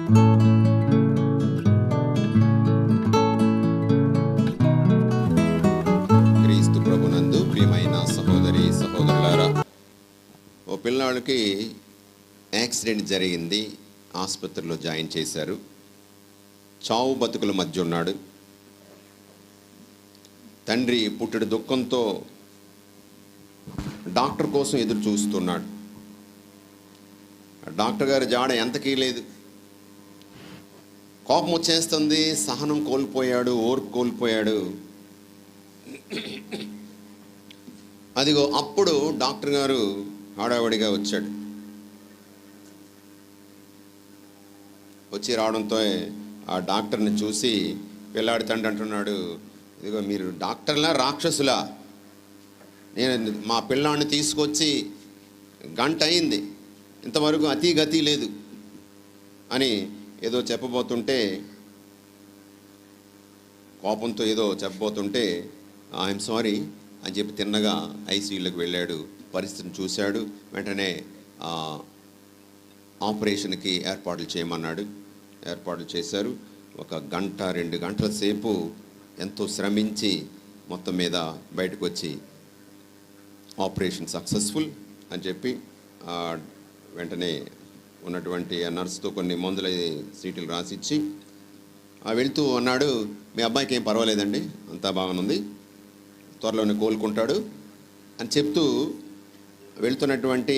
క్రీస్తు ప్రభునందు ప్రియమైన సహోదరి సహోదరులారా, ఓ పిల్లాడికి యాక్సిడెంట్ జరిగింది, ఆసుపత్రిలో జాయిన్ చేశారు. చావు బతుకుల మధ్య ఉన్నాడు. తండ్రి పుట్టెడు దుఃఖంతో డాక్టర్ కోసం ఎదురు చూస్తున్నాడు. డాక్టర్ గారి జాడ ఎంతకీ లేదు. కోపం వచ్చేస్తుంది, సహనం కోల్పోయాడు, ఓర్పు కోల్పోయాడు. అదిగో అప్పుడు డాక్టర్ గారు హడావడిగా వచ్చాడు. వచ్చి రావడంతో ఆ డాక్టర్ని చూసి పిల్లాడి తండ్రి అంటున్నాడు, ఇదిగో మీరు డాక్టర్లా రాక్షసులా? నేను మా పిల్లాడిని తీసుకొచ్చి గంట అయింది, ఇంతవరకు అతి గతి లేదు అని ఏదో చెప్పబోతుంటే, కోపంతో ఏదో చెప్పబోతుంటే ఐఎమ్ సారీ అని చెప్పి తిన్నగా ఐసీయూలోకి వెళ్ళాడు. పరిస్థితిని చూశాడు. వెంటనే ఆపరేషన్కి ఏర్పాట్లు చేయమన్నాడు. ఏర్పాట్లు చేశారు. 1 గంట 2 గంటల సేపు ఎంతో శ్రమించి మొత్తం మీద బయటకు వచ్చి ఆపరేషన్ సక్సెస్ఫుల్ అని చెప్పి వెంటనే ఉన్నటువంటి ఆ నర్సుతో కొన్ని మందుల సీట్లు రాసిచ్చి వెళ్తూ అన్నాడు, మీ అబ్బాయికి ఏం పర్వాలేదండి, అంతా బాగానుంది, త్వరలోనే కోలుకుంటాడు అని చెప్తూ వెళ్తున్నటువంటి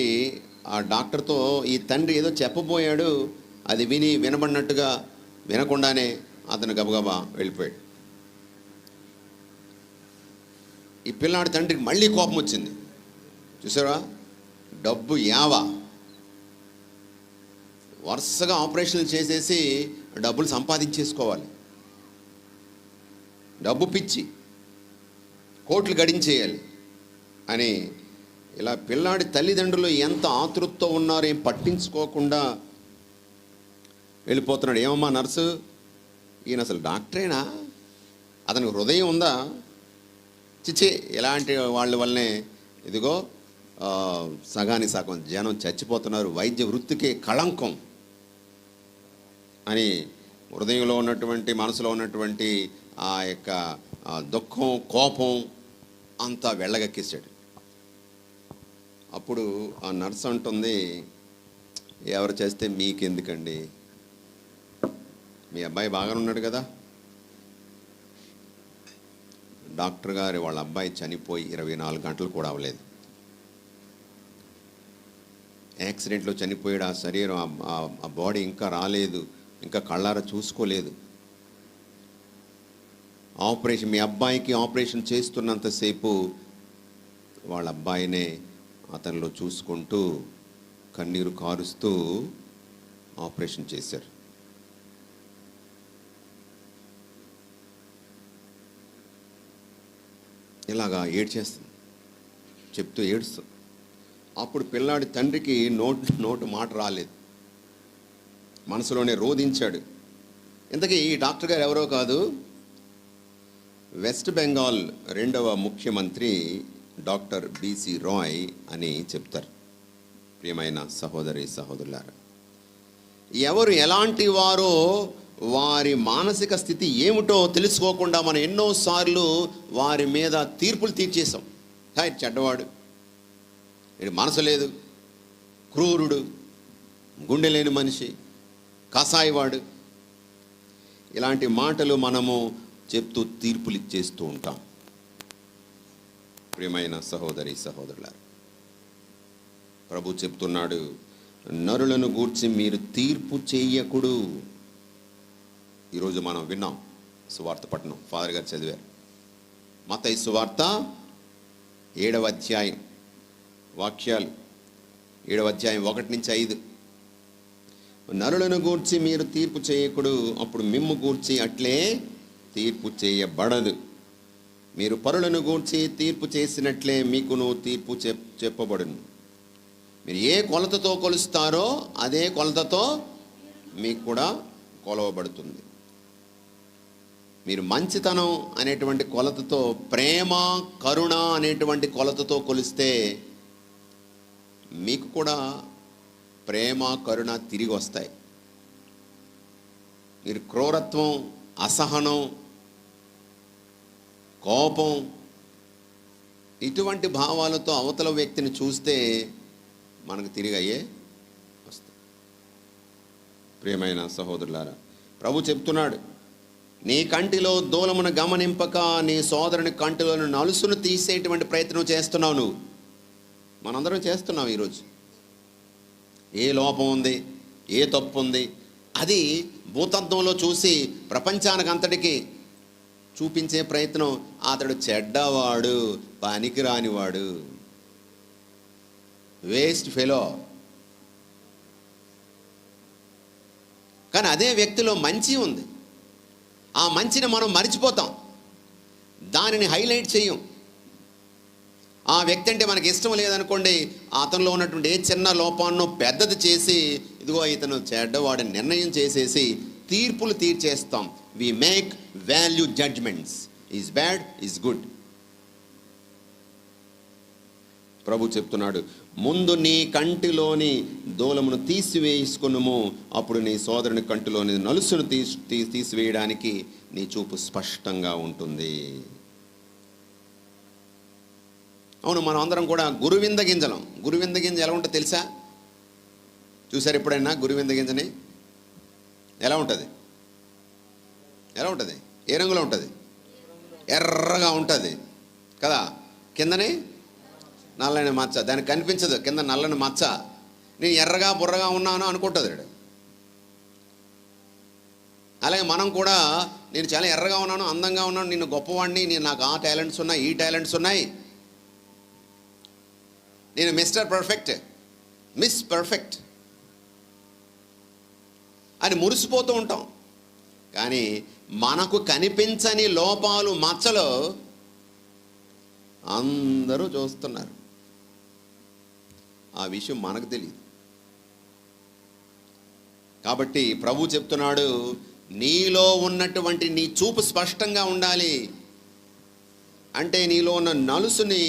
ఆ డాక్టర్తో ఈ తండ్రి ఏదో చెప్పబోయాడు. అది వినబడినట్టుగా వినకుండానే అతను గబగబా వెళ్ళిపోయాడు. ఈ పిల్లాడి తండ్రికి మళ్ళీ కోపం వచ్చింది. చూసారా, డబ్బు యావా, వరుసగా ఆపరేషన్లు చేసేసి డబ్బులు సంపాదించేసుకోవాలి, డబ్బు పిచ్చి, కోట్లు గడించేయాలి అని ఇలా పిల్లాడి తల్లిదండ్రులు ఎంత ఆతృతతో ఉన్నారో ఏం పట్టించుకోకుండా వెళ్ళిపోతున్నాడు. ఏమమ్మా నర్సు, ఈయన అసలు డాక్టరేనా? అతనికి హృదయం ఉందా? చిచి, ఇలాంటి వాళ్ళ వల్లనే ఇదిగో సగానికి సగం జనం చచ్చిపోతున్నారు, వైద్య వృత్తికి కళంకం అని హృదయంలో ఉన్నటువంటి, మనసులో ఉన్నటువంటి ఆ యొక్క దుఃఖం, కోపం అంతా వెళ్ళగక్కేసాడు. అప్పుడు ఆ నర్స్ అంటుంది, ఎవరు చేస్తే మీకెందుకండి, మీ అబ్బాయి బాగానే ఉన్నాడు కదా. డాక్టర్ గారు వాళ్ళ అబ్బాయి చనిపోయి 24 గంటలు కూడా అవ్వలేదు. యాక్సిడెంట్లో చనిపోయాడు. ఆ శరీరం, ఆ బాడీ ఇంకా రాలేదు, ఇంకా కళ్ళారా చూసుకోలేదు. ఆపరేషన్, మీ అబ్బాయికి ఆపరేషన్ చేస్తున్నంతసేపు వాళ్ళ అబ్బాయినే అతనిలో చూసుకుంటూ కన్నీరు కారుస్తూ ఆపరేషన్ చేశారు. ఇలాగా ఏడ్చేస్తుంది, చెప్తూ ఏడుస్తుంది. అప్పుడు పిల్లాడి తండ్రికి నోటు మాట రాలేదు, మనసులోనే రోధించాడు. ఇంతకీ ఈ డాక్టర్ గారు ఎవరో కాదు, వెస్ట్ బెంగాల్ 2వ ముఖ్యమంత్రి డాక్టర్ బిసి రాయ్ అని చెప్తారు. ప్రియమైన సహోదరి సహోదరులారా, ఎవరు ఎలాంటి వారో, వారి మానసిక స్థితి ఏమిటో తెలుసుకోకుండా మనం ఎన్నోసార్లు వారి మీద తీర్పులు తీర్చేసాం. చెడ్డవాడు, వీడు మనసు లేదు, క్రూరుడు, గుండె లేని మనిషి, కసాయివాడు, ఇలాంటి మాటలు మనము చెప్తూ తీర్పులు ఇచ్చేస్తూ ఉంటాం. ప్రియమైన సహోదరి సహోదరులారా, ప్రభు చెప్తున్నాడు, నరులను గూర్చి మీరు తీర్పు చేయకుడు. ఈరోజు మనం విన్నాం సువార్త పట్టణం, ఫాదర్ గారు చదివారు. మత్తయి సువార్త 7వ అధ్యాయం వాక్యాలు, 7వ అధ్యాయం 1 నుంచి 5. నరులను గూర్చి మీరు తీర్పు చేయకుడు, అప్పుడు మిమ్ము గూర్చి అట్లే తీర్పు చేయబడదు. మీరు పరులను గూర్చి తీర్పు చేసినట్లే మీకును తీర్పు చెప్పబడును. మీరు ఏ కొలతతో కొలుస్తారో అదే కొలతతో మీకు కూడా కొలవబడుతుంది. మీరు మంచితనం అనేటువంటి కొలతతో, ప్రేమ కరుణ అనేటువంటి కొలతతో కొలిస్తే మీకు కూడా ప్రేమ కరుణ తిరిగి వస్తాయి. మీరు క్రూరత్వం, అసహనం, కోపం ఇటువంటి భావాలతో అవతల వ్యక్తిని చూస్తే మనకు తిరిగి అయ్యే వస్తుంది. ప్రియమైన సహోదరులారా, ప్రభు చెప్తున్నాడు, నీ కంటిలో దూలమును గమనింపక నీ సోదరుని కంటిలోని నలుసును తీసేటువంటి ప్రయత్నం చేస్తున్నావు. నువ్వు, మనందరం చేస్తున్నావు. ఈరోజు ఏ లోపం ఉంది, ఏ తప్పు ఉంది, అది భూతత్వంలో చూసి ప్రపంచానికి అంతటికి చూపించే ప్రయత్నం. అతడు చెడ్డవాడు, పనికిరానివాడు, వేస్ట్ ఫెలో. కానీ అదే వ్యక్తిలో మంచి ఉంది. ఆ మంచిని మనం మర్చిపోతాం, దానిని హైలైట్ చేయం. ఆ వ్యక్తి అంటే మనకి ఇష్టం లేదనుకోండి, అతనిలో ఉన్నటువంటి ఏ చిన్న లోపాన్నో పెద్దది చేసి ఇదిగో ఇతను చెడ్డవాడని నిర్ణయం చేసేసి తీర్పులు తీర్చేస్తాం. We make value judgments, is bad, is good. ప్రభు చెప్తున్నాడు, ముందు నీ కంటిలోని దూలమును తీసివేసుకునుము, అప్పుడు నీ సోదరుని కంటిలోని నలుసును తీసివేయడానికి నీ చూపు స్పష్టంగా ఉంటుంది. అవును, మనం అందరం కూడా గురువింద గింజలం. గురువింద గింజ ఎలా ఉంటుందో తెలుసా? చూసారు ఎప్పుడైనా గురువింద గింజని? ఎలా ఉంటుంది? ఎలా ఉంటుంది? ఏ రంగులో ఉంటుంది? ఎర్రగా ఉంటుంది కదా. కిందని నల్లని మచ్చ, దానికి కనిపించదు కింద నల్లని మచ్చ. నేను ఎర్రగా బుర్రగా ఉన్నాను అనుకుంటుంది. అలాగే మనం కూడా నేను చాలా ఎర్రగా ఉన్నాను, అందంగా ఉన్నాను, నేను గొప్పవాడిని, నేను నాకు ఆ టాలెంట్స్ ఉన్నాయి, ఈ టాలెంట్స్ ఉన్నాయి, నేను మిస్టర్ పర్ఫెక్ట్, మిస్ పర్ఫెక్ట్ అని మురిసిపోతూ ఉంటాం. కానీ మనకు కనిపించని లోపాలు, మచ్చలు అందరూ చూస్తున్నారు. ఆ విషయం మనకు తెలియదు. కాబట్టి ప్రభు చెప్తున్నాడు, నీలో ఉన్నటువంటి నీ చూపు స్పష్టంగా ఉండాలి. అంటే నీలో ఉన్న నలుసుని,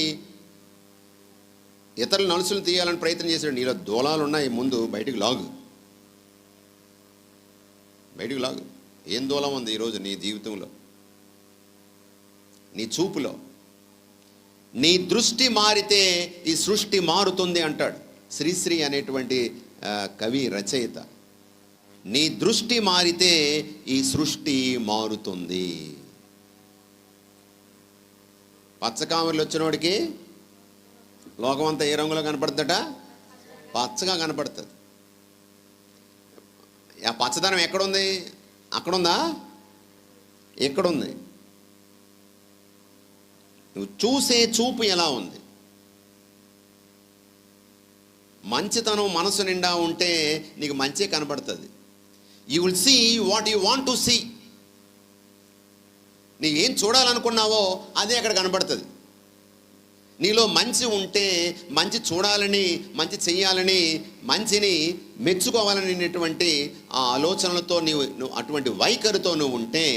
ఇతరుల నలుసులు తీయాలని ప్రయత్నం చేశాడు. నీలో దూలాలు ఉన్నాయి, ముందు బయటికి లాగు, బయటికి లాగు. ఏం దూలం ఉంది ఈరోజు నీ జీవితంలో, నీ చూపులో? నీ దృష్టి మారితే ఈ సృష్టి మారుతుంది అంటాడు శ్రీశ్రీ అనేటువంటి కవి, రచయిత. నీ దృష్టి మారితే ఈ సృష్టి మారుతుంది. పచ్చకామెర్లు వచ్చినోడికి లోకం అంతా ఏ రంగులో కనపడుతుందట? పచ్చగా కనపడుతుంది. ఆ పచ్చదనం ఎక్కడుంది? అక్కడుందా? ఎక్కడుంది? నువ్వు చూసే చూపు ఎలా ఉంది? మంచితనం మనసు నిండా ఉంటే నీకు మంచి కనబడుతుంది. You will see what you want to see. నీవు ఏం చూడాలనుకున్నావో అదే అక్కడ కనబడుతుంది. నీలో మంచి ఉంటే మంచి చూడాలని, మంచి చెయ్యాలని, మంచిని మెచ్చుకోవాలనేటువంటి ఆ ఆలోచనలతో నువ్వు అటువంటి వైఖరితో నువ్వు ఉంటే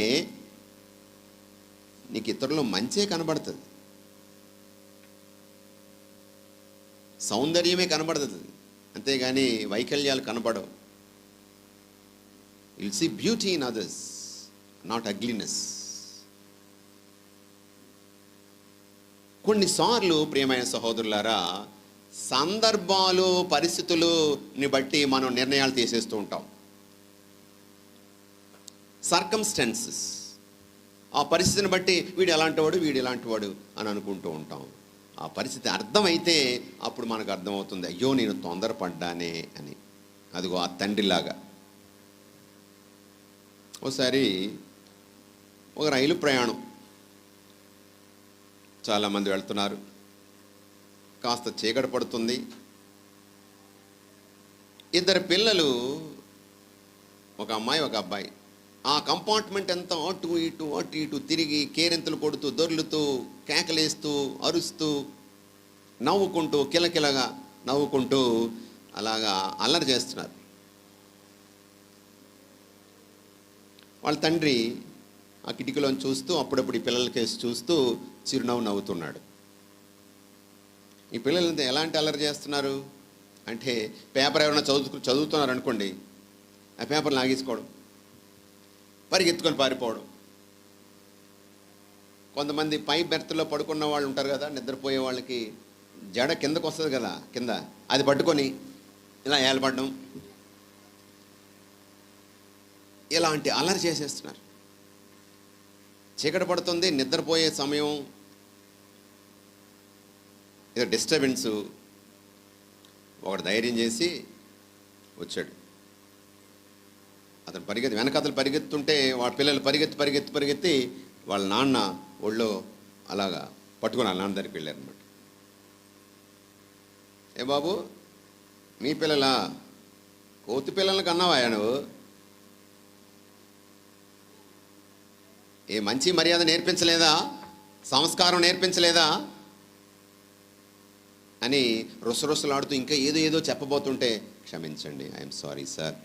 నీకు ఇతరులు మంచే కనబడుతుంది, సౌందర్యమే కనబడుతుంది, అంతేగాని వైకల్యాలు కనబడవు. Will see beauty in others, not ugliness. కొన్నిసార్లు ప్రియమైన సహోదరులారా, సందర్భాలు, పరిస్థితులని బట్టి మనం నిర్ణయాలు తీసేస్తూ ఉంటాం. సర్కమ్స్టాన్సెస్, ఆ పరిస్థితిని బట్టి వీడు ఎలాంటివాడు, వీడు ఎలాంటివాడు అని అనుకుంటూ ఉంటాం. ఆ పరిస్థితి అర్థమైతే అప్పుడు మనకు అర్థమవుతుంది, అయ్యో నేను తొందరపడ్డానే అని. అదిగో ఆ తండ్రిలాగా. ఒకసారి ఒక రైలు ప్రయాణం, చాలామంది వెళ్తున్నారు, కాస్త చీకటి పడుతుంది. ఇద్దరు పిల్లలు, ఒక అమ్మాయి ఒక అబ్బాయి, ఆ కంపార్ట్మెంట్ అంతా అటు ఇటు అటు ఇటు తిరిగి కేరింతలు కొడుతూ, దొర్లుతూ, కేకలేస్తూ, అరుస్తూ, నవ్వుకుంటూ, కిలకిలగా నవ్వుకుంటూ అలాగా అల్లరి చేస్తున్నారు. వాళ్ళ తండ్రి ఆ కిటికీలోని చూస్తూ అప్పుడప్పుడు ఈ పిల్లల కేసు చూస్తూ చిరునవ్వు నవ్వుతున్నాడు. ఈ పిల్లలు ఎలాంటి అల్లరి చేస్తున్నారు అంటే, పేపర్ ఎవరైనా చదువుతున్నారు అనుకోండి, ఆ పేపర్ లాగేసుకోవడం, పరిగెత్తుకొని పారిపోవడం. కొంతమంది పై బెర్త్లో పడుకున్న వాళ్ళు ఉంటారు కదా, నిద్రపోయే వాళ్ళకి జడ కిందకు వస్తుంది కదా, కింద అది పట్టుకొని ఇలా ఏలపడడం, ఇలాంటి అల్లరి చేసేస్తున్నారు. చీకటి పడుతుంది, నిద్రపోయే సమయం, ఏదో డిస్టర్బెన్సు. ఒకడు ధైర్యం చేసి వచ్చాడు. అతను వెనకాతలు పరిగెత్తుంటే వాళ్ళ పిల్లలు పరిగెత్తి వాళ్ళ నాన్న ఒళ్ళో అలాగా పట్టుకుని వాళ్ళ నాన్న దగ్గరికి వెళ్ళారనమాట. ఏ బాబు, మీ పిల్లలా? కోతి పిల్లలకి అన్నావా నువ్వు? ఏ మంచి మర్యాద నేర్పించలేదా? సంస్కారం నేర్పించలేదా అని రుసరుసలాడుతూ ఇంకా ఏదో చెప్పబోతుంటే, క్షమించండి, ఐఎమ్ సారీ సార్.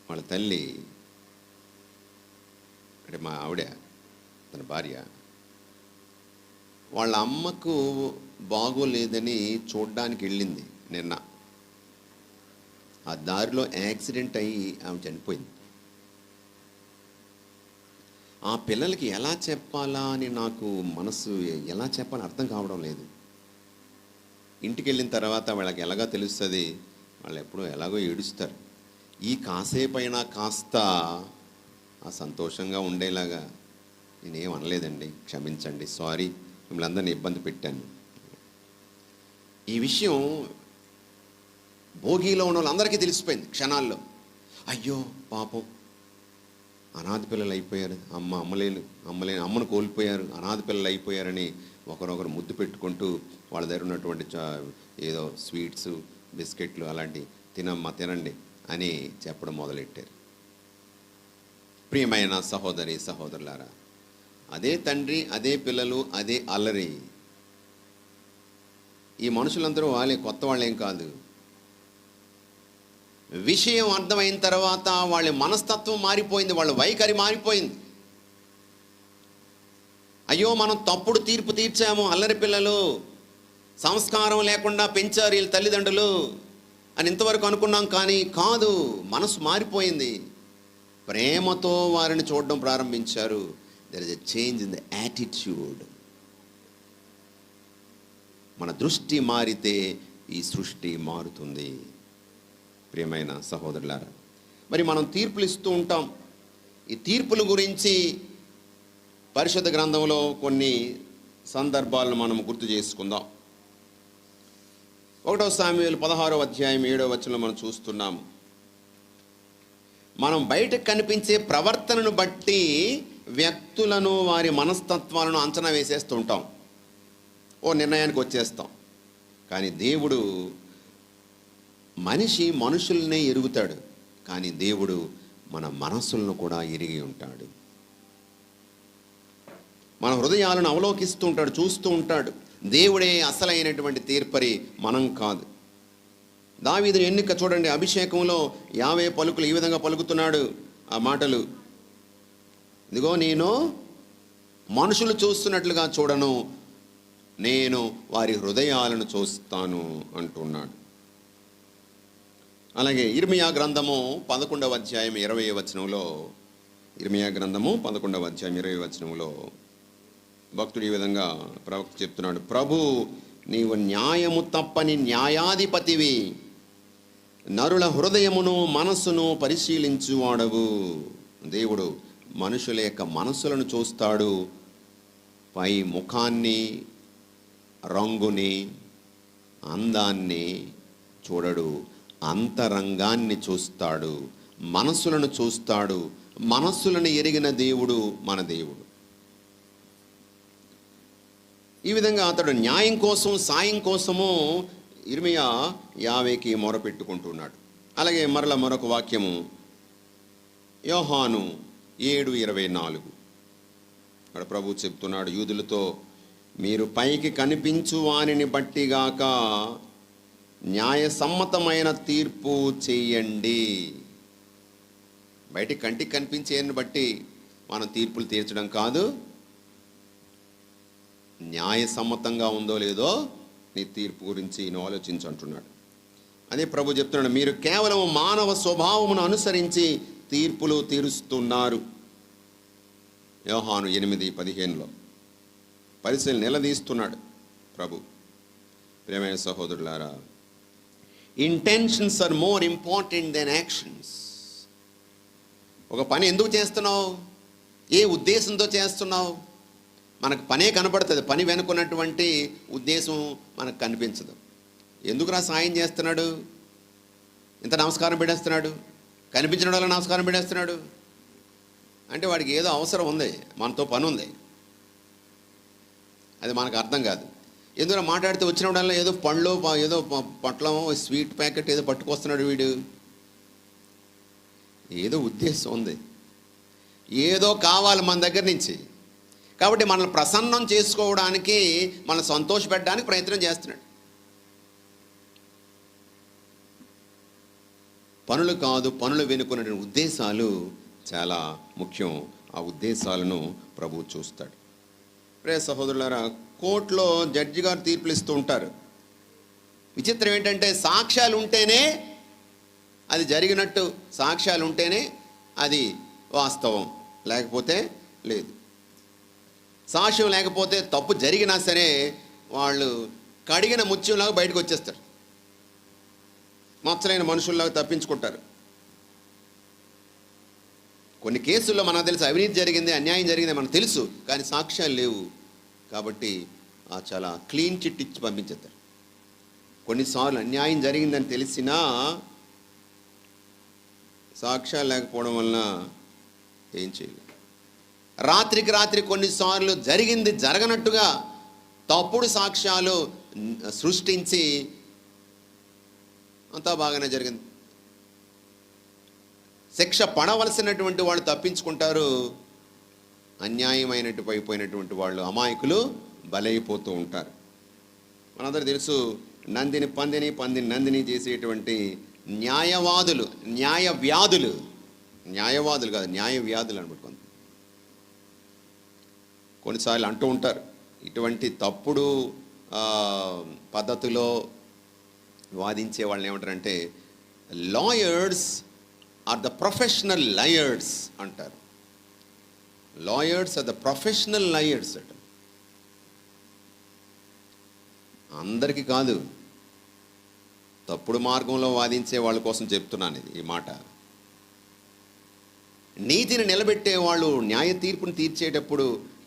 వాళ్ళ తల్లి అంటే మా ఆవిడ, తన భార్య, వాళ్ళ అమ్మకు బాగోలేదని చూడ్డానికి వెళ్ళింది నిన్న. ఆ దారిలో యాక్సిడెంట్ అయ్యి ఆమె చనిపోయింది. ఆ పిల్లలకి ఎలా చెప్పాలా అని నాకు మనసు, ఎలా చెప్పాలని అర్థం కావడం లేదు. ఇంటికి వెళ్ళిన తర్వాత వాళ్ళకి ఎలాగా తెలుస్తుంది, వాళ్ళు ఎప్పుడూ ఎలాగో ఏడుస్తారు. ఈ కాసేపైనా కాస్త ఆ సంతోషంగా ఉండేలాగా నేనేం అనలేదండి, క్షమించండి, సారీ, మిమ్మల్ని అందరినీ ఇబ్బంది పెట్టాను. ఈ విషయం భోగిలో ఉన్న వాళ్ళందరికీ తెలిసిపోయింది క్షణాల్లో. అయ్యో పాపం, అనాథ పిల్లలు అయిపోయారు, అమ్మను కోల్పోయారు, అనాథ పిల్లలు అయిపోయారని ఒకరొకరు ముద్దు పెట్టుకుంటూ వాళ్ళ దగ్గర ఉన్నటువంటి ఏదో స్వీట్స్, బిస్కెట్లు అలాంటి తినండి అని చెప్పడం మొదలెట్టారు. ప్రియమైన సహోదరి సహోదరులారా, అదే తండ్రి, అదే పిల్లలు, అదే అల్లరి. ఈ మనుషులందరూ వాళ్ళే, కొత్త వాళ్ళేం కాదు. విషయం అర్థమైన తర్వాత వాళ్ళ మనస్తత్వం మారిపోయింది, వాళ్ళ వైఖరి మారిపోయింది. అయ్యో మనం తప్పుడు తీర్పు తీర్చాము, అల్లరి పిల్లలు, సంస్కారం లేకుండా పెంచారు వీళ్ళ తల్లిదండ్రులు అని ఇంతవరకు అనుకున్నాం. కానీ కాదు, మనసు మారిపోయింది. ప్రేమతో వారిని చూడడం ప్రారంభించారు. There is a change in the attitude. మన దృష్టి మారితే ఈ సృష్టి మారుతుంది. ప్రియమైన సహోదరులారా, మరి మనం తీర్పులు ఇస్తూ ఉంటాం. ఈ తీర్పుల గురించి పరిశుద్ధ గ్రంథంలో కొన్ని సందర్భాలను మనం గుర్తు చేసుకుందాం. 1 సాముయేలు 16వ అధ్యాయం 7వ వచనంలో మనం చూస్తున్నాము. మనం బయటకు కనిపించే ప్రవర్తనను బట్టి వ్యక్తులను, వారి మనస్తత్వాలను అంచనా వేసేస్తూ ఉంటాం, ఓ నిర్ణయానికి వచ్చేస్తాం. కానీ దేవుడు, మనిషి మనుషుల్నే ఎరుగుతాడు, కానీ దేవుడు మన మనస్సులను కూడా ఎరిగి ఉంటాడు. మన హృదయాలను అవలోకిస్తూ ఉంటాడు, చూస్తూ ఉంటాడు. దేవుడే అసలైనటువంటి తీర్పరి, మనం కాదు. దావీదు ఎన్నిక చూడండి, అభిషేకంలో 50 పలుకులు ఈ విధంగా పలుకుతున్నాడు ఆ మాటలు. ఇదిగో నేను మనుషులు చూస్తున్నట్లుగా చూడను, నేను వారి హృదయాలను చూస్తాను అంటున్నాడు. అలాగే ఇర్మియా గ్రంథము 11వ అధ్యాయం 20వ వచనంలో, ఇర్మియా గ్రంథము 11వ అధ్యాయం 20వ వచనంలో భక్తుడు ఈ విధంగా ప్రవక్త చెప్తున్నాడు, ప్రభు నీవు న్యాయము తప్పని న్యాయాధిపతివి, నరుల హృదయమును మనస్సును పరిశీలించువాడవు. దేవుడు మనుషుల యొక్క మనస్సులను చూస్తాడు, పై ముఖాన్ని, రంగుని, అందాన్ని చూడడు, అంతరంగాన్ని చూస్తాడు, మనస్సులను చూస్తాడు. మనస్సులను ఎరిగిన దేవుడు మన దేవుడు. ఈ విధంగా అతడు న్యాయం కోసం, సాయం కోసము ఇర్మియా 50కి మొరపెట్టుకుంటున్నాడు. అలాగే మరొక వాక్యము యోహాను 7:24. అక్కడ ప్రభు చెప్తున్నాడు యూదులతో, మీరు పైకి కనిపించు వానిని బట్టిగాక న్యాయసమ్మతమైన తీర్పు చెయ్యండి. బయటికి కంటికి కనిపించేని బట్టి మనం తీర్పులు తీర్చడం కాదు, న్యాయసమ్మతంగా ఉందో లేదో నీ తీర్పు గురించి నేను ఆలోచించు అంటున్నాడు. అదే ప్రభు చెప్తున్నాడు, మీరు కేవలం మానవ స్వభావమును అనుసరించి తీర్పులు తీరుస్తున్నారు. యోహాను 8:15 పరిశీలన నిలదీస్తున్నాడు ప్రభు. ప్రియమైన సహోదరులారా, intentions are more important than actions. ఒక పని ఎందుకు చేస్తున్నావు, ఏ ఉద్దేశంతో చేస్తున్నావు? మనకు పనే కనపడుతుంది, పని వెనుకున్నటువంటి ఉద్దేశం మనకు కనిపించదు. ఎందుకురా సాయం చేస్తున్నాడు, ఇంత నమస్కారం పెట్టేస్తున్నాడు, కనిపించిన వాళ్ళ నమస్కారం పెట్టేస్తున్నాడు అంటే వాడికి ఏదో అవసరం ఉంది, మనతో పని ఉంది. అది మనకు అర్థం కాదు. ఎందుకంటే మాట్లాడితే వచ్చినప్పుడల్లా ఏదో పండ్లు, ఏదో పొట్లం, స్వీట్ ప్యాకెట్ ఏదో పట్టుకొస్తున్నాడు వీడు. ఏదో ఉద్దేశం ఉంది, ఏదో కావాలి మన దగ్గర నుంచి. కాబట్టి మనల్ని ప్రసన్నం చేసుకోవడానికి, మనల్ని సంతోషపెట్టడానికి ప్రయత్నం చేస్తున్నాడు. పనులు కాదు, పనులు వెనుకున్నటువంటి ఉద్దేశాలు చాలా ముఖ్యం. ఆ ఉద్దేశాలను ప్రభువు చూస్తాడు. ప్రియ సహోదరులారా, కోర్టులో జడ్జి గారు తీర్పులు ఇస్తూ ఉంటారు. విచిత్రం ఏంటంటే సాక్ష్యాలు ఉంటేనే అది జరిగినట్టు, సాక్ష్యాలు ఉంటేనే అది వాస్తవం, లేకపోతే లేదు. సాక్ష్యం లేకపోతే తప్పు జరిగినా సరే వాళ్ళు కడిగిన ముత్యంలాగా బయటకు వచ్చేస్తారు, మచ్చలైన మనుషుల్లాగా తప్పించుకుంటారు. కొన్ని కేసుల్లో మనకు తెలుసు అవినీతి జరిగింది, అన్యాయం జరిగింది మనకు తెలుసు, కానీ సాక్ష్యాలు లేవు కాబట్టి చాలా క్లీన్ చిట్ ఇచ్చి పంపించేస్తారు. కొన్నిసార్లు అన్యాయం జరిగిందని తెలిసినా సాక్ష్యాలు లేకపోవడం వలన ఏం చేయలేదు. రాత్రికి రాత్రి కొన్నిసార్లు జరిగింది జరగనట్టుగా తప్పుడు సాక్ష్యాలు సృష్టించి అంతా బాగానే జరిగింది, శిక్ష పడవలసినటువంటి వాళ్ళు తప్పించుకుంటారు, అన్యాయమైనట్టు వాళ్ళు అమాయకులు బలైపోతూ ఉంటారు. మనందరూ తెలుసు, నందిని పందిని, పందిని నందిని చేసేటువంటి న్యాయవాదులు, న్యాయవ్యాధులు కాదు, న్యాయవ్యాధులు అనుకుంటుంది. కొన్నిసార్లు అంటూ ఉంటారు, ఇటువంటి తప్పుడు పద్ధతిలో వాదించే వాళ్ళని ఏమంటారంటే lawyers are the professional liars అంటారు. Lawyers are the professional liars అంట. అందరికీ కాదు, తప్పుడు మార్గంలో వాదించే వాళ్ళ కోసం చెప్తున్నాను ఈ మాట. నీతిని నిలబెట్టే వాళ్ళు, న్యాయ తీర్పుని తీర్చేటప్పుడు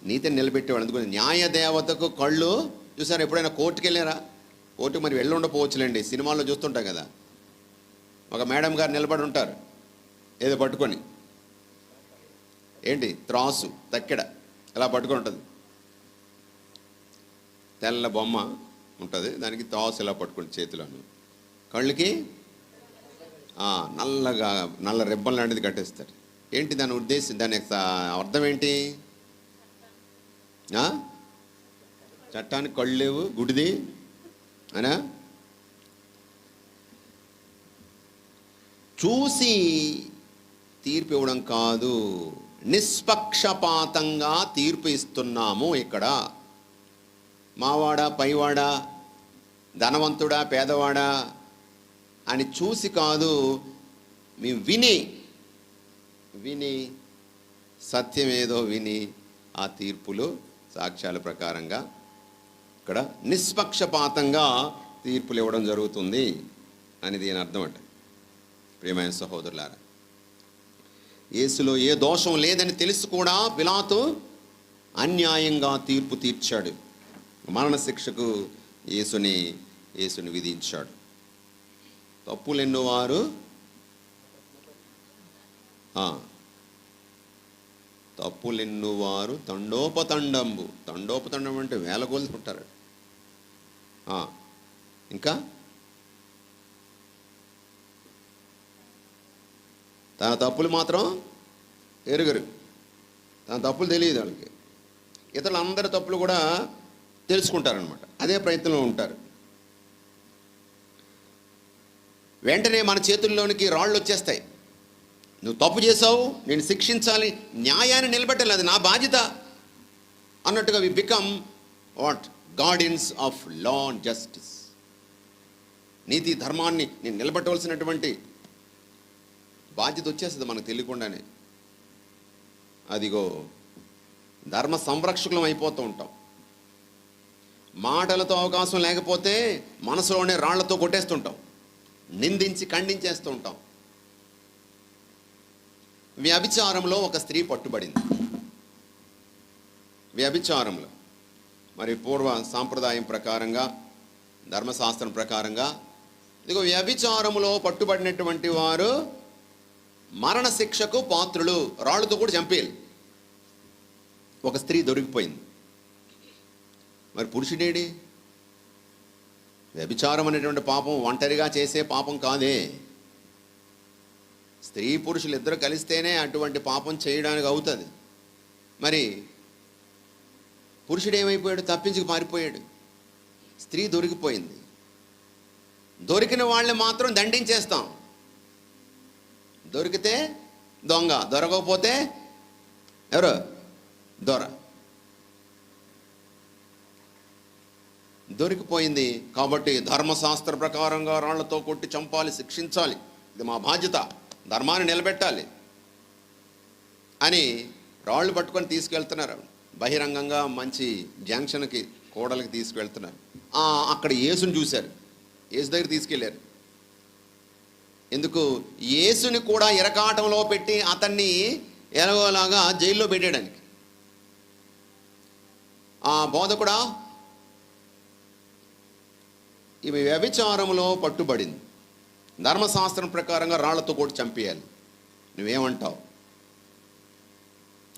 నీతిని నిలబెట్టేవాళ్ళు. అందుకని న్యాయ దేవతకు కళ్ళు చూసారు. ఎప్పుడైనా కోర్టుకు వెళ్ళారా? కోర్టుకు మరి వెళ్ళి ఉండకపోవచ్చులేండి, సినిమాల్లో చూస్తుంటాం కదా. ఒక మేడం గారు నిలబడి ఉంటారు ఏదో పట్టుకొని, ఏంటి త్రాసు తక్కెడ ఇలా పట్టుకొని ఉంటుంది, తెల్ల బొమ్మ ఉంటుంది, దానికి త్రాసు ఇలా పట్టుకుని చేతిలోను, కళ్ళకి నల్లగా నల్ల రిబ్బన్ లాంటిది కట్టేస్తారు. ఏంటి దాని ఉద్దేశం, దాని అర్థం ఏంటి? చట్టానికి కళ్ళు లేవు, గుడిది అనా? చూసి తీర్పు ఇవ్వడం కాదు, నిష్పక్షపాతంగా తీర్పు ఇస్తున్నాము. ఇక్కడ మావాడా పైవాడా, ధనవంతుడా పేదవాడా అని చూసి కాదు, మేము విని సత్యం ఏదో విని ఆ తీర్పులు సాక్ష్యాల ప్రకారంగా ఇక్కడ నిష్పక్షపాతంగా తీర్పులు ఇవ్వడం జరుగుతుంది అని దీని అర్థం అంట. ప్రియమైన సహోదరులారా, యేసులో ఏ దోషం లేదని తెలుసు కూడా పిలాతు అన్యాయంగా తీర్పు తీర్చాడు, మరణశిక్షకు యేసుని విధించాడు. తప్పులెన్నువారు తండోపతండం అంటే వేల కొలది ఉంటారు. ఇంకా తన తప్పులు మాత్రం ఎరుగరు, తన తప్పులు తెలియదు వాళ్ళకి. ఇతరులందరి తప్పులు కూడా తెలుసుకుంటారనమాట, అదే ప్రయత్నంలో ఉంటారు. వెంటనే మన చేతుల్లోనికి రాళ్ళు వచ్చేస్తాయి. నువ్వు తప్పు చేసావు, నేను శిక్షించాలి, న్యాయాన్ని నిలబెట్టాలి, అది నా బాధ్యత అన్నట్టుగా we become what? Guardians of law and justice. నీతి ధర్మాన్ని నేను నిలబెట్టవలసినటువంటి బాధ్యత వచ్చేస్తుంది మనకు తెలియకుండానే. అదిగో ధర్మ సంరక్షకులం అయిపోతూ ఉంటాం. మాటలతో అవకాశం లేకపోతే మనసులోనే రాళ్లతో కొట్టేస్తుంటాం, నిందించి ఖండించేస్తూ ఉంటాం. వ్యభిచారంలో ఒక స్త్రీ పట్టుబడింది. వ్యభిచారంలో మరి పూర్వ సాంప్రదాయం ప్రకారంగా, ధర్మశాస్త్రం ప్రకారంగా ఇదిగో వ్యభిచారములో పట్టుబడినటువంటి వారు మరణశిక్షకు పాత్రులు, రాళ్ళతో కూడా చంపేయాలి. ఒక స్త్రీ దొరికిపోయింది. మరి పురుషుడేడి? వ్యభిచారం అనేటువంటి పాపం ఒంటరిగా చేసే పాపం కాదే. స్త్రీ పురుషులు ఇద్దరు కలిస్తేనే అటువంటి పాపం చేయడానికి అవుతుంది. మరి పురుషుడు ఏమైపోయాడు? తప్పించుకు పారిపోయాడు. స్త్రీ దొరికిపోయింది. దొరికిన వాళ్ళని మాత్రం దండించేస్తాం. దొరికితే దొంగ, దొరకకపోతే ఎవరు? దొర. దొరికిపోయింది కాబట్టి ధర్మశాస్త్ర ప్రకారంగా రాళ్లతో కొట్టి చంపాలి, శిక్షించాలి, ఇది మా బాధ్యత, ధర్మాన్ని నిలబెట్టాలి అని రాళ్ళు పట్టుకొని తీసుకెళ్తున్నారు. బహిరంగంగా మంచి జంక్షన్కి, కోడలికి తీసుకువెళ్తున్నారు. అక్కడ యేసుని చూశారు, యేసు దగ్గర తీసుకెళ్ళారు. ఎందుకు? యేసుని కూడా ఇరకాటంలో పెట్టి అతన్ని ఎలాగోలాగా జైల్లో పెట్టడానికి. ఆ బోధకుడా, ఈమె వ్యభిచారంలో పట్టుబడింది, ధర్మశాస్త్రం ప్రకారంగా రాళ్లతో కొట్టి చంపేయాలి, నువ్వేమంటావు?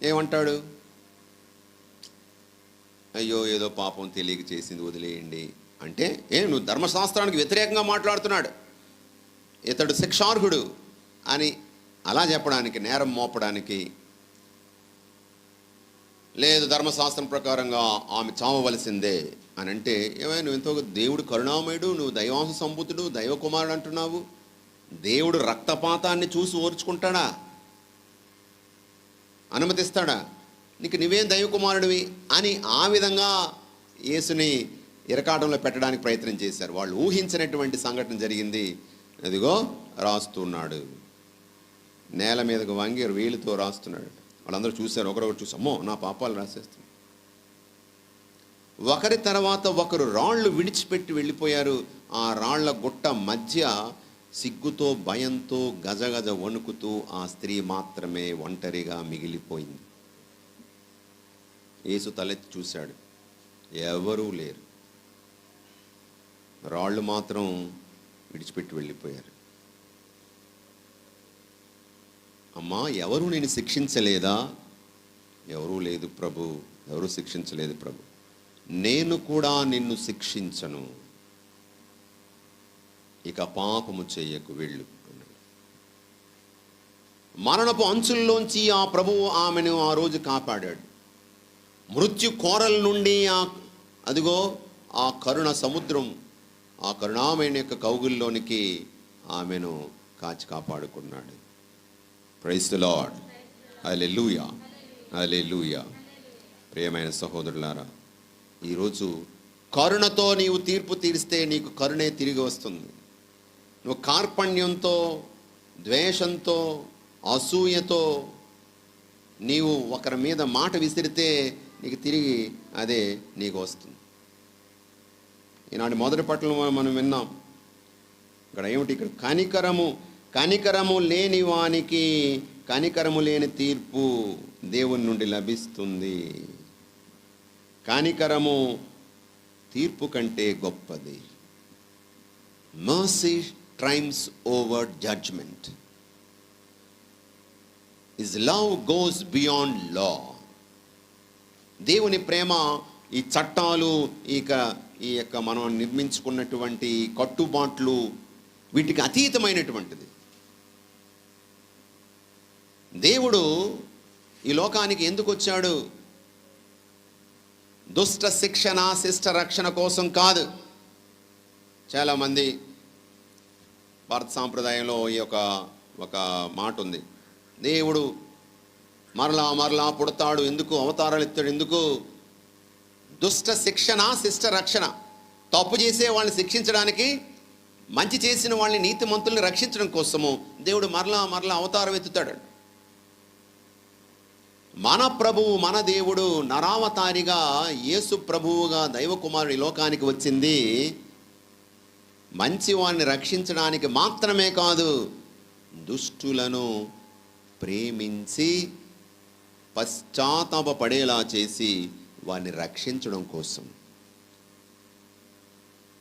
ఏమంటాడు? అయ్యో ఏదో పాపం తెలియక చేసింది, వదిలేయండి అంటే నువ్వు ధర్మశాస్త్రానికి వ్యతిరేకంగా మాట్లాడుతున్నాడు, ఇతడు శిక్షార్హుడు అని అలా చెప్పడానికి, నేరం మోపడానికి. లేదు ధర్మశాస్త్రం ప్రకారంగా ఆమె చావవలసిందే అని అంటే, ఏమైనా నువ్వు ఎంతో దేవుడు కరుణామయుడు, నువ్వు దైవాంశ సంబుతుడు, దైవకుమారుడు అంటున్నావు, దేవుడు రక్తపాతాన్ని చూసి ఓర్చుకుంటాడా? అనుమతిస్తాడా? నీకు నువ్వేం దైవకుమారుడివి అని ఆ విధంగా యేసుని ఇరకాటంలో పెట్టడానికి ప్రయత్నం చేశారు. వాళ్ళు ఊహించినటువంటి సంఘటన జరిగింది. అదిగో రాస్తున్నాడు, నేల మీదకు వంగి వేలుతో రాస్తున్నాడు. వాళ్ళందరూ చూశారు, ఒకరొకరు చూసి అమ్మో నా పాపాలు రాసేస్తున్నాడు. ఒకరి తర్వాత ఒకరు రాళ్ళు విడిచిపెట్టి వెళ్ళిపోయారు. ఆ రాళ్ల గుట్ట మధ్య సిగ్గుతో, భయంతో, గజగజ వణుకుతూ ఆ స్త్రీ మాత్రమే ఒంటరిగా మిగిలిపోయింది. యేసు తలెత్తి చూశాడు, ఎవరూ లేరు. రాళ్ళు మాత్రం విడిచిపెట్టి వెళ్ళిపోయారు. అమ్మా, ఎవరు నేను శిక్షించలేదా? ఎవరూ లేదు ప్రభు, ఎవరూ శిక్షించలేదు ప్రభు, నేను కూడా నిన్ను శిక్షించను, ఇక పాపము చెయ్యకు, వెళ్ళు అన్నాడు. మరణపు అంచుల్లోంచి ఆ ప్రభువు ఆమెను ఆ రోజు కాపాడాడు. మృత్యు కోరల నుండి అదిగో ఆ కరుణ సముద్రం, ఆ కరుణామయుని యొక్క కౌగుల్లోనికి ఆమెను కాచి కాపాడుకున్నాడు. Praise the lord. Hallelujah, hallelujah. ప్రియమైన సహోదరులారా, ఈరోజు కరుణతో నీవు తీర్పు తీరిస్తే నీకు కరుణే తిరిగి వస్తుంది. నువ్వు కార్పణ్యంతో, ద్వేషంతో, అసూయతో నీవు ఒకరి మీద మాట విసిరితే నీకు తిరిగి అదే నీకు వస్తుంది. ఈనాటి మొదటి పట్టణంలో మనం విన్నాం. ఇక్కడ ఏమిటి? ఇక్కడ కనికరము లేని వానికి కనికరము లేని తీర్పు దేవుని నుండి లభిస్తుంది. కనికరము తీర్పు కంటే గొప్పది. Mercy triumphs over judgment. His love goes beyond law. దేవుని ప్రేమ ఈ చట్టాలు, ఈ యొక్క మనం నిర్మించుకున్నటువంటి కట్టుబాట్లు, వీటికి అతీతమైనటువంటిది. దేవుడు ఈ లోకానికి ఎందుకు వచ్చాడు? దుష్ట శిక్షణ, శిష్ట రక్షణ కోసం కాదు. చాలామంది భారత సాంప్రదాయంలో ఈ ఒక మాట ఉంది, దేవుడు మరలా పుడతాడు ఎందుకు, అవతారాలు ఎత్తాడు ఎందుకు? దుష్ట శిక్షణ, శిష్ట రక్షణ. తప్పు చేసే వాళ్ళని శిక్షించడానికి మంచి చేసిన వాళ్ళని, నీతిమంతుల్ని రక్షించడం కోసము దేవుడు మరలా అవతారం ఎత్తుతాడు. మన ప్రభువు, మన దేవుడు నరావతారిగా యేసు ప్రభువుగా దైవ కుమారుడి లోకానికి వచ్చింది మంచి వారిని రక్షించడానికి మాత్రమే కాదు, దుష్టులను ప్రేమించి పశ్చాత్తాపపడేలా చేసి వారిని రక్షించడం కోసం.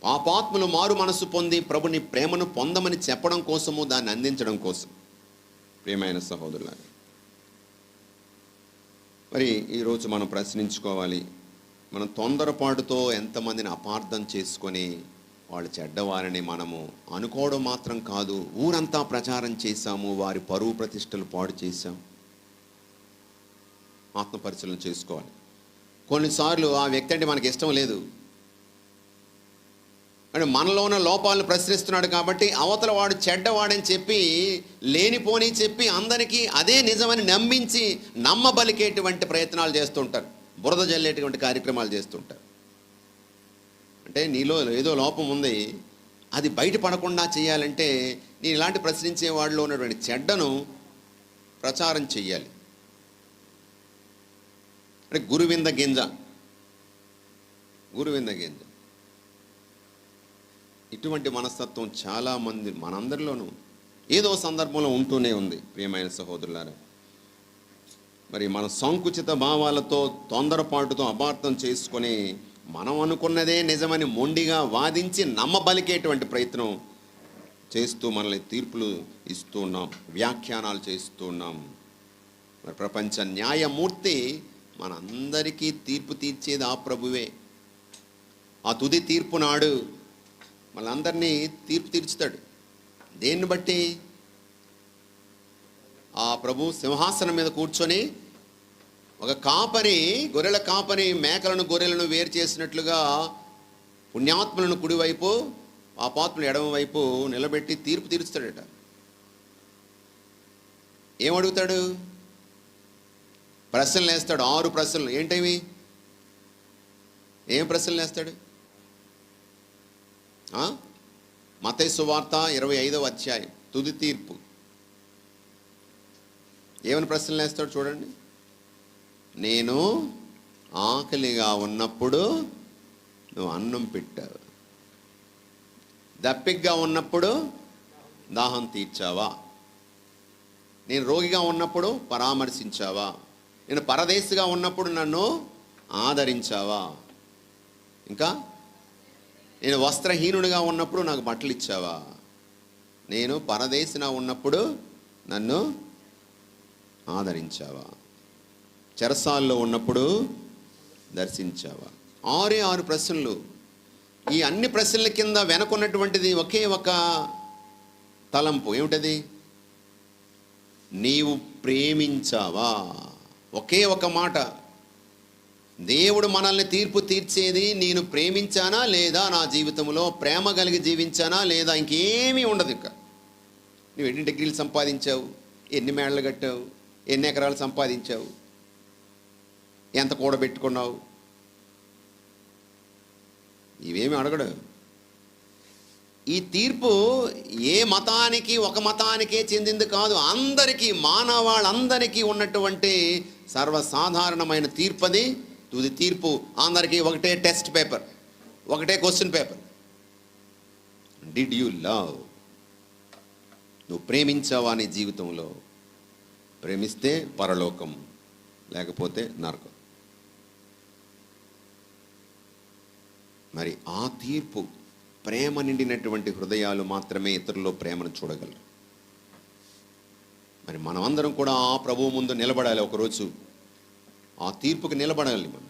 పాపాత్ములు మారు మనసు పొంది ప్రభుని ప్రేమను పొందమని చెప్పడం కోసము, దాన్ని అందించడం కోసం. ప్రియమైన సహోదరులారా, మరి ఈరోజు మనం ప్రశ్నించుకోవాలి, మనం తొందరపాటుతో ఎంతమందిని అపార్థం చేసుకొని వాళ్ళు చెడ్డవారని మనము అనుకోవడం మాత్రం కాదు, ఊరంతా ప్రచారం చేశాము, వారి పరువు ప్రతిష్టలు పాడు చేశాం. ఆత్మపరిశీలన చేసుకోవాలి. కొన్నిసార్లు ఆ వ్యక్తి అంటే మనకి ఇష్టం లేదు, అంటే మనలో ఉన్న లోపాలను ప్రశ్నిస్తున్నాడు కాబట్టి అవతల వాడు చెడ్డవాడని చెప్పి, లేనిపోని చెప్పి అందరికీ అదే నిజమని నమ్మించి నమ్మబలికేటువంటి ప్రయత్నాలు చేస్తుంటారు, బురద జల్లేటువంటి కార్యక్రమాలు చేస్తుంటారు. అంటే నీలో ఏదో లోపం ఉంది, అది బయటపడకుండా చేయాలంటే నేను ఇలాంటి ప్రశ్నించే వాళ్ళలో ఉన్నటువంటి చెడ్డను ప్రచారం చెయ్యాలి. అంటే గురువింద గింజ ఇటువంటి మనస్తత్వం చాలామంది మనందరిలోనూ ఏదో సందర్భంలో ఉంటూనే ఉంది. ప్రియమైన సహోదరులారా, మరి మన సంకుచిత భావాలతో, తొందరపాటుతో అపార్థం చేసుకొని మనం అనుకున్నదే నిజమని మొండిగా వాదించి నమ్మబలికేటువంటి ప్రయత్నం చేస్తూ మనల్ని తీర్పులు ఇస్తూ ఉన్నాం, వ్యాఖ్యానాలు చేస్తూ ఉన్నాం. మరి ప్రపంచ న్యాయమూర్తి మనందరికీ తీర్పు తీర్చేది ఆ ప్రభువే. ఆ తుది తీర్పు నాడు మనందరినీ తీర్పు తీర్చుతాడు. దేన్ని బట్టి? ఆ ప్రభు సింహాసనం మీద కూర్చొని ఒక కాపరి, గొర్రెల కాపరి మేకలను గొర్రెలను వేరు చేసినట్లుగా పుణ్యాత్ములను కుడివైపు, పాపాత్ములు ఎడమవైపు నిలబెట్టి తీర్పు తీరుస్తాడట. ఏమడుగుతాడు? ప్రశ్నలు వేస్తాడు. 6 ప్రశ్నలు. ఏంటవి? ఏం ప్రశ్నలు వేస్తాడు? మత్తయి సువార్త 25వ అధ్యాయం, తుది తీర్పు. ఏమని ప్రశ్నలు వేస్తాడు చూడండి. నేను ఆకలిగా ఉన్నప్పుడు నువ్వు అన్నం పెట్టావు, దప్పిగ్గా ఉన్నప్పుడు దాహం తీర్చావా, నేను రోగిగా ఉన్నప్పుడు పరామర్శించావా, నేను పరదేశిగా ఉన్నప్పుడు నన్ను ఆదరించావా, ఇంకా నేను వస్త్రహీనుడిగా ఉన్నప్పుడు నాకు బట్టలు ఇచ్చావా, నేను పరదేశిగా ఉన్నప్పుడు నన్ను ఆదరించావా, చెరసాల్లో ఉన్నప్పుడు దర్శించావా. 6 ప్రశ్నలు. ఈ అన్ని ప్రశ్నల కింద వెనకున్నటువంటిది ఒకే ఒక తలంపు. ఏమిటది? నీవు ప్రేమించావా. ఒకే ఒక మాట. దేవుడు మనల్ని తీర్పు తీర్చేది నేను ప్రేమించానా లేదా, నా జీవితంలో ప్రేమ కలిగి జీవించానా లేదా, ఇంకేమీ ఉండదు. ఇంకా నువ్వు ఎన్ని డిగ్రీలు సంపాదించావు, ఎన్ని మేడలు కట్టావు, ఎన్ని ఎకరాలు సంపాదించావు, ఎంత కూడబెట్టుకున్నావు, ఇవేమి అడగడు. ఈ తీర్పు ఏ మతానికి, ఒక మతానికే చెందింది కాదు, అందరికీ, మానవాళ్ళందరికీ ఉన్నటువంటి సర్వసాధారణమైన తీర్పది తుది తీర్పు. అందరికీ ఒకటే టెస్ట్ పేపర్, ఒకటే question paper. Did you love? నువ్వు ప్రేమించావా నీ జీవితంలో? ప్రేమిస్తే పరలోకం, లేకపోతే నరకం. మరి ఆ తీర్పు, ప్రేమ నిండినటువంటి హృదయాలు మాత్రమే ఇతరుల్లో ప్రేమను చూడగలరు. మరి మనమందరం కూడా ఆ ప్రభువు ముందు నిలబడాలి. ఒకరోజు ఆ తీర్పుకి నిలబడాలి మనం.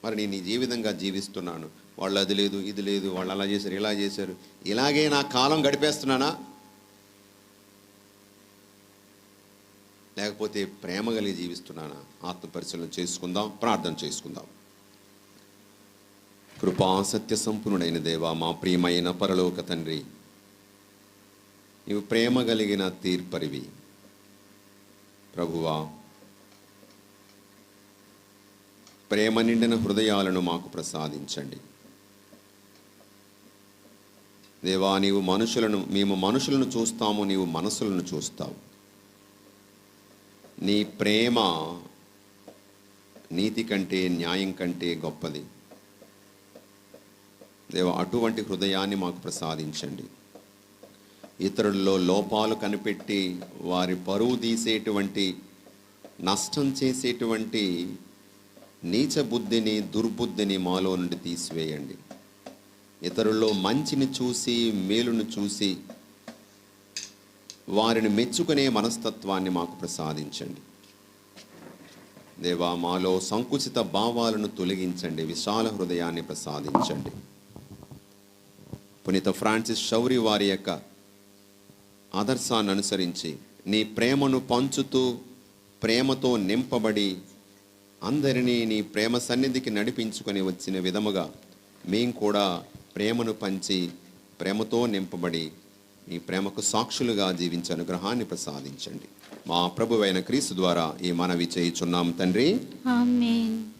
మరి నేను ఏ విధంగా జీవిస్తున్నాను? వాళ్ళు అది లేదు, ఇది లేదు, వాళ్ళు అలా చేశారు, ఇలా చేశారు, ఇలాగే నా కాలం గడిపేస్తున్నానా, లేకపోతే ప్రేమ కలిగి జీవిస్తున్నానా? ఆత్మపరిశీలన చేసుకుందాం, ప్రార్థన చేసుకుందాం. కృపా సత్య సంపూర్ణుడైన దేవా, మా ప్రియమైన పరలోక తండ్రి, నీవు ప్రేమ కలిగిన తీర్పరివి ప్రభువా. ప్రేమ నిండిన హృదయాలను మాకు ప్రసాదించండి. దేవా, మేము మనుషులను చూస్తాము, నీవు మనసులను చూస్తావు. నీ ప్రేమ నీతి కంటే, న్యాయం కంటే గొప్పది. దేవా, అటువంటి హృదయాన్ని మాకు ప్రసాదించండి. ఇతరుల్లో లోపాలు కనిపెట్టి వారి పరువు తీసేటువంటి, నష్టం చేసేటువంటి నీచ బుద్ధిని, దుర్బుద్ధిని మాలో నుండి తీసివేయండి. ఇతరుల్లో మంచిని చూసి, మేలును చూసి వారిని మెచ్చుకునే మనస్తత్వాన్ని మాకు ప్రసాదించండి. దేవా, మాలో సంకుచిత భావాలను తొలగించండి, విశాల హృదయాన్ని ప్రసాదించండి. పునీత ఫ్రాన్సిస్ షౌరి వారి యొక్క ఆదర్శాన్ని అనుసరించి నీ ప్రేమను పంచుతూ, ప్రేమతో నింపబడి అందరినీ నీ ప్రేమ సన్నిధికి నడిపించుకొని వచ్చిన విధముగా మేము కూడా ప్రేమను పంచి, ప్రేమతో నింపబడి ఈ ప్రేమకు సాక్షులుగా జీవించే అనుగ్రహాన్ని ప్రసాదించండి. మా ప్రభువైన క్రీస్తు ద్వారా ఈ మనవి చేయుచున్నాం తండ్రి. ఆమేన్.